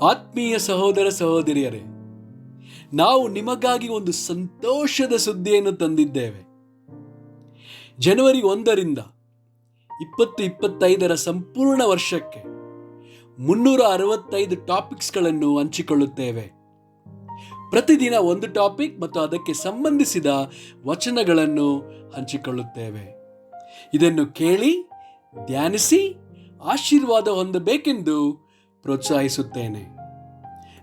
ಆತ್ಮೀಯ ಸಹೋದರ ಸಹೋದರಿಯರೇ, ನಾವು ನಿಮಗಾಗಿ ಒಂದು ಸಂತೋಷದ ಸುದ್ದಿಯನ್ನು ತಂದಿದ್ದೇವೆ. ಜನವರಿ 1ರಿಂದ 2025 ಸಂಪೂರ್ಣ ವರ್ಷಕ್ಕೆ 365 ಟಾಪಿಕ್ಸ್ಗಳನ್ನು ಹಂಚಿಕೊಳ್ಳುತ್ತೇವೆ. ಪ್ರತಿದಿನ ಒಂದು ಟಾಪಿಕ್ ಮತ್ತು ಅದಕ್ಕೆ ಸಂಬಂಧಿಸಿದ ವಚನಗಳನ್ನು ಹಂಚಿಕೊಳ್ಳುತ್ತೇವೆ. ಇದನ್ನು ಕೇಳಿ ಧ್ಯಾನಿಸಿ ಆಶೀರ್ವಾದ ಹೊಂದಬೇಕೆಂದು ಪ್ರೋತ್ಸಾಹಿಸುತ್ತೇನೆ.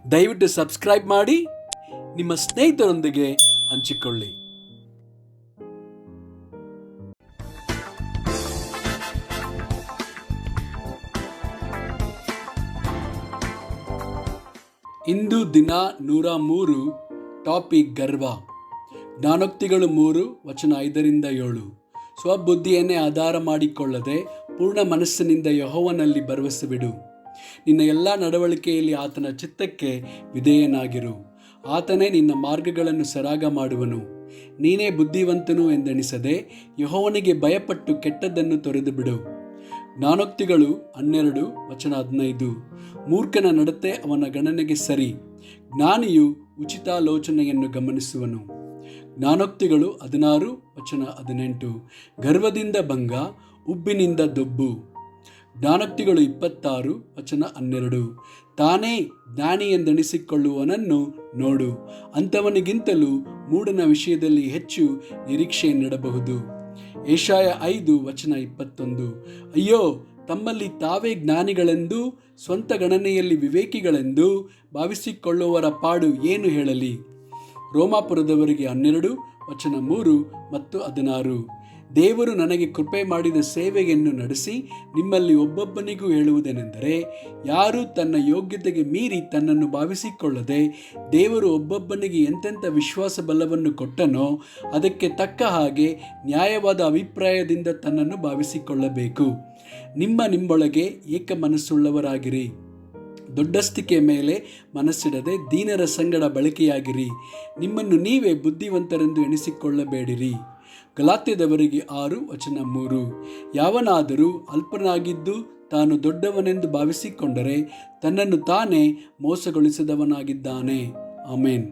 ದಯವಿಟ್ಟು ಸಬ್ಸ್ಕ್ರೈಬ್ ಮಾಡಿ ನಿಮ್ಮ ಸ್ನೇಹಿತರೊಂದಿಗೆ ಹಂಚಿಕೊಳ್ಳಿ. ಇಂದು ದಿನ 103 ಟಾಪಿಕ್ ಗರ್ವ. ಜ್ಞಾನೋಕ್ತಿಗಳು 3 ವಚನ 5-7. ಸ್ವಬುದ್ಧಿಯನ್ನೇ ಆಧಾರ ಮಾಡಿಕೊಳ್ಳದೆ ಪೂರ್ಣ ಮನಸ್ಸಿನಿಂದ ಯೆಹೋವನಲ್ಲಿ ಭರವಸೆ ಬಿಡು. ನಿನ್ನ ಎಲ್ಲ ನಡವಳಿಕೆಯಲ್ಲಿ ಆತನ ಚಿತ್ತಕ್ಕೆ ವಿಧೇಯನಾಗಿರು. ಆತನೇ ನಿನ್ನ ಮಾರ್ಗಗಳನ್ನು ಸರಾಗ ಮಾಡುವನು. ನೀನೇ ಬುದ್ಧಿವಂತನು ಎಂದೆಣಿಸದೆ ಯೆಹೋವನಿಗೆ ಭಯಪಟ್ಟು ಕೆಟ್ಟದ್ದನ್ನು ತೊರೆದು ಬಿಡು. ಜ್ಞಾನೋಕ್ತಿಗಳು 12 ವಚನ 15. ಮೂರ್ಖನ ನಡತೆ ಅವನ ಗಣನೆಗೆ ಸರಿ, ಜ್ಞಾನಿಯು ಉಚಿತಾಲೋಚನೆಯನ್ನು ಗಮನಿಸುವನು. ಜ್ಞಾನೋಕ್ತಿಗಳು 16 ವಚನ 18. ಗರ್ವದಿಂದ ಭಂಗ, ಉಬ್ಬಿನಿಂದ ದೊಬ್ಬು. ಜ್ಞಾನೋಕ್ತಿಗಳು 26 ವಚನ 12. ತಾನೇ ಜ್ಞಾನಿ ಎಂದೆಣಿಸಿಕೊಳ್ಳುವವನನ್ನು ನೋಡು, ಅಂಥವನಿಗಿಂತಲೂ ಮೂಢನ ವಿಷಯದಲ್ಲಿ ಹೆಚ್ಚು ನಿರೀಕ್ಷೆಯನ್ನಿಡಬಹುದು. ಯೆಶಾಯ 5 ವಚನ 21. ಅಯ್ಯೋ, ತಮ್ಮಲ್ಲಿ ತಾವೇ ಜ್ಞಾನಿಗಳೆಂದು ಸ್ವಂತ ಗಣನೆಯಲ್ಲಿ ವಿವೇಕಿಗಳೆಂದು ಭಾವಿಸಿಕೊಳ್ಳುವವರ ಪಾಡು ಏನು ಹೇಳಲಿ. ರೋಮಾಪುರದವರಿಗೆ 12 ವಚನ 3 ಮತ್ತು 16. ದೇವರು ನನಗೆ ಕೃಪೆ ಮಾಡಿದ ಸೇವೆಯನ್ನು ನಡೆಸಿ ನಿಮ್ಮಲ್ಲಿ ಒಬ್ಬೊಬ್ಬನಿಗೂ ಹೇಳುವುದೇನೆಂದರೆ, ಯಾರು ತನ್ನ ಯೋಗ್ಯತೆಗೆ ಮೀರಿ ತನ್ನನ್ನು ಭಾವಿಸಿಕೊಳ್ಳದೆ ದೇವರು ಒಬ್ಬೊಬ್ಬನಿಗೆ ಎಂತೆಂಥ ವಿಶ್ವಾಸ ಬಲವನ್ನು ಕೊಟ್ಟನೋ ಅದಕ್ಕೆ ತಕ್ಕ ಹಾಗೆ ನ್ಯಾಯವಾದ ಅಭಿಪ್ರಾಯದಿಂದ ತನ್ನನ್ನು ಭಾವಿಸಿಕೊಳ್ಳಬೇಕು. ನಿಮ್ಮೊಳಗೆ ಏಕ ಮನಸ್ಸುಳ್ಳವರಾಗಿರಿ. ದೊಡ್ಡಸ್ತಿಕೆಯ ಮೇಲೆ ಮನಸ್ಸಿಡದೆ ದೀನರ ಸಂಗಡ ಬಳಕೆಯಾಗಿರಿ. ನಿಮ್ಮನ್ನು ನೀವೇ ಬುದ್ಧಿವಂತರೆಂದು ಎಣಿಸಿಕೊಳ್ಳಬೇಡಿರಿ. ಗಲಾತ್ಯದವರಿಗೆ 6 ವಚನ 3. ಯಾವನಾದರೂ ಅಲ್ಪನಾಗಿದ್ದು ತಾನು ದೊಡ್ಡವನೆಂದು ಭಾವಿಸಿಕೊಂಡರೆ ತನ್ನನ್ನು ತಾನೇ ಮೋಸಗೊಳಿಸಿದವನಾಗಿದ್ದಾನೆ. ಆಮೇನ್.